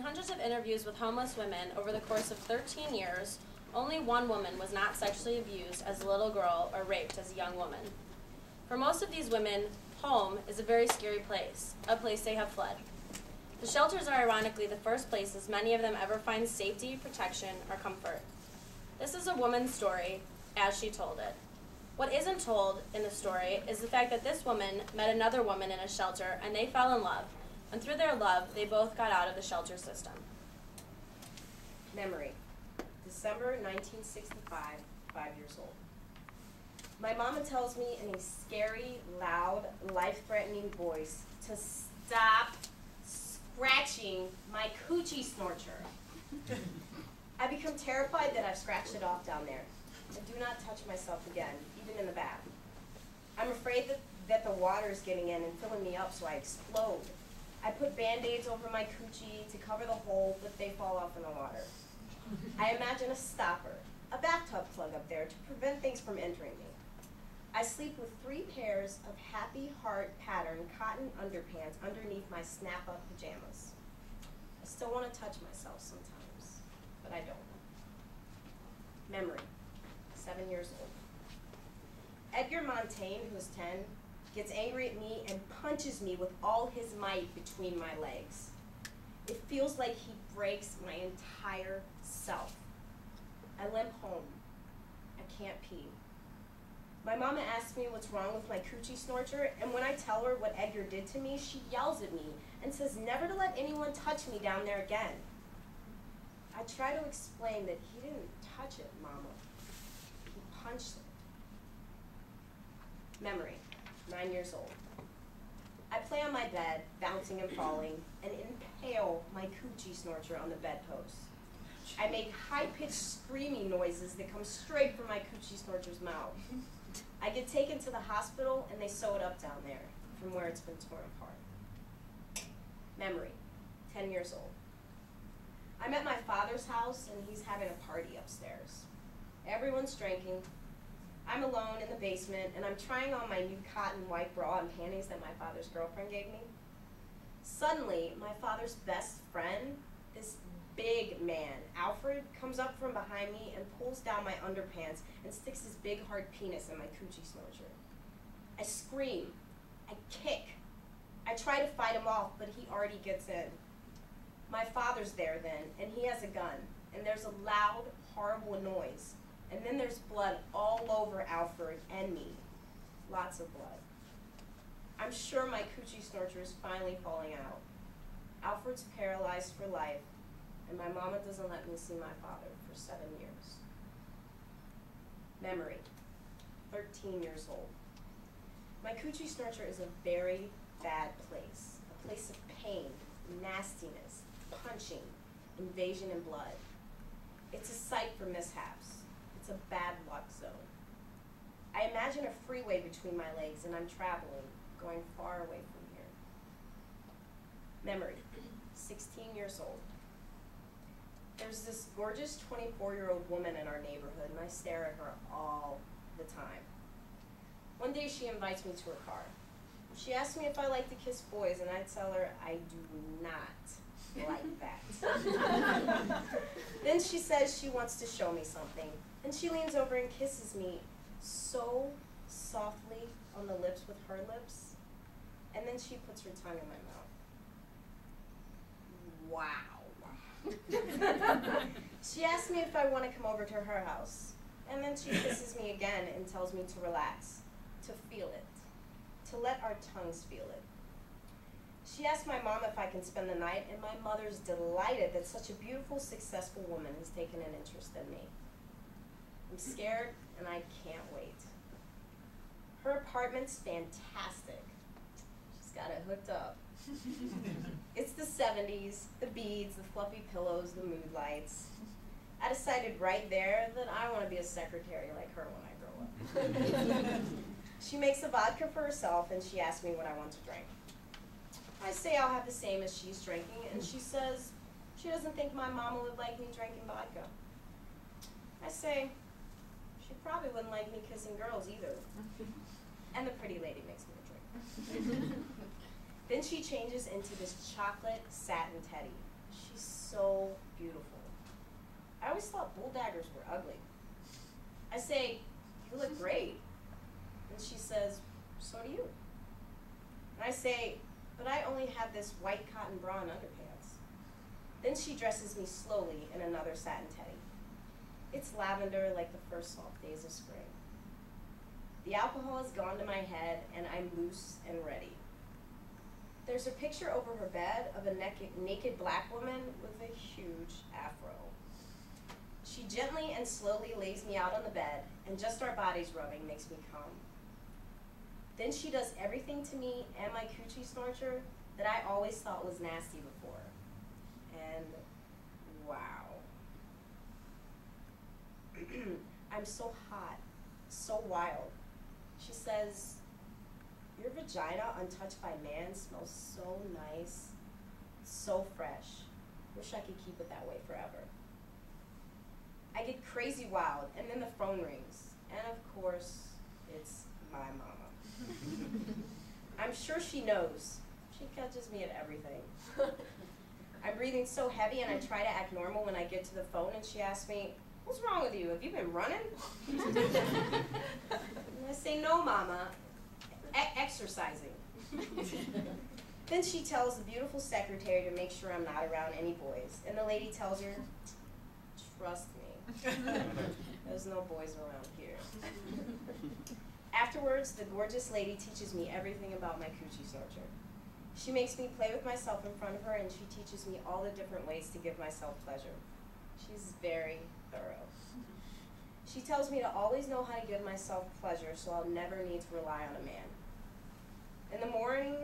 hundreds of interviews with homeless women over the course of 13 years, only one woman was not sexually abused as a little girl or raped as a young woman. For most of these women, home is a very scary place, a place they have fled. The shelters are ironically the first places many of them ever find safety, protection, or comfort. This is a woman's story as she told it. What isn't told in the story is the fact that this woman met another woman in a shelter and they fell in love. And through their love, they both got out of the shelter system. Memory. December 1965, 5 years old. My mama tells me in a scary, loud, life-threatening voice to stop scratching my coochie snorcher. I become terrified that I've scratched it off down there. I do not touch myself again, even in the bath. I'm afraid that the water is getting in and filling me up, so I explode. I put Band-Aids over my coochie to cover the hole, but they fall off in the water. I imagine a stopper, a bathtub plug up there to prevent things from entering me. I sleep with 3 pairs of happy heart pattern cotton underpants underneath my snap-up pajamas. I still want to touch myself sometimes, but I don't. Memory, 7 years old. Edgar Montaigne, who's 10, gets angry at me and punches me with all his might between my legs. It feels like he breaks my entire self. I limp home. I can't pee. My mama asks me what's wrong with my coochie snorcher, and when I tell her what Edgar did to me, she yells at me and says never to let anyone touch me down there again. I try to explain that he didn't touch it, Mama. He punched it. Memory, 9 years old. I play on my bed, bouncing and falling, and impale my coochie snorcher on the bedpost. I make high-pitched screaming noises that come straight from my coochie snorcher's mouth. I get taken to the hospital, and they sew it up down there from where it's been torn apart. Memory, 10 years old. I'm at my father's house, and he's having a party upstairs. Everyone's drinking. I'm alone in the basement, and I'm trying on my new cotton white bra and panties that my father's girlfriend gave me. Suddenly, my father's best friend, this big man, Alfred, comes up from behind me and pulls down my underpants and sticks his big hard penis in my coochie snorcher. I scream. I kick. I try to fight him off, but he already gets in. My father's there then, and he has a gun, and there's a loud, horrible noise. And then there's blood all over Alfred and me. Lots of blood. I'm sure my coochie snorcher is finally falling out. Alfred's paralyzed for life, and my mama doesn't let me see my father for 7 years. Memory, 13 years old. My coochie snorcher is a very bad place. A place of pain, nastiness, punching, invasion, and blood. It's a site for mishaps. It's a bad luck zone. I imagine a freeway between my legs and I'm traveling, going far away from here. Memory, 16 years old. There's this gorgeous 24-year-old woman in our neighborhood and I stare at her all the time. One day she invites me to her car. She asks me if I like to kiss boys and I tell her I do not like that. Then she says she wants to show me something. And she leans over and kisses me so softly on the lips with her lips. And then she puts her tongue in my mouth. Wow. She asks me if I want to come over to her house. And then she kisses me again and tells me to relax, to feel it, to let our tongues feel it. She asked my mom if I can spend the night, and my mother's delighted that such a beautiful, successful woman has taken an interest in me. I'm scared, and I can't wait. Her apartment's fantastic. She's got it hooked up. It's the 70s, the beads, the fluffy pillows, the mood lights. I decided right there that I want to be a secretary like her when I grow up. She makes a vodka for herself, and she asks me what I want to drink. I say I'll have the same as she's drinking, and she says she doesn't think my mama would like me drinking vodka. I say, she probably wouldn't like me kissing girls either. And the pretty lady makes me a drink. Then she changes into this chocolate satin teddy. She's so beautiful. I always thought bull daggers were ugly. I say, you look great. And she says, so do you. And I say, but I only have this white cotton bra and underpants. Then she dresses me slowly in another satin teddy. It's lavender like the first soft days of spring. The alcohol has gone to my head and I'm loose and ready. There's a picture over her bed of a naked black woman with a huge afro. She gently and slowly lays me out on the bed, and just our bodies rubbing makes me come. Then she does everything to me and my Coochie Snorcher that I always thought was nasty before. And wow. I'm so hot, so wild. She says, your vagina untouched by man smells so nice, so fresh. Wish I could keep it that way forever. I get crazy wild, and then the phone rings. And of course, it's my mama. I'm sure she knows. She catches me at everything. I'm breathing so heavy, and I try to act normal when I get to the phone, and she asks me, what's wrong with you? Have you been running? And I say, no, Mama, exercising. Then she tells the beautiful secretary to make sure I'm not around any boys. And the lady tells her, trust me, there's no boys around here. Afterwards, the gorgeous lady teaches me everything about my Coochie Snorcher. She makes me play with myself in front of her, and she teaches me all the different ways to give myself pleasure. She's very thorough. She tells me to always know how to give myself pleasure so I'll never need to rely on a man. In the morning,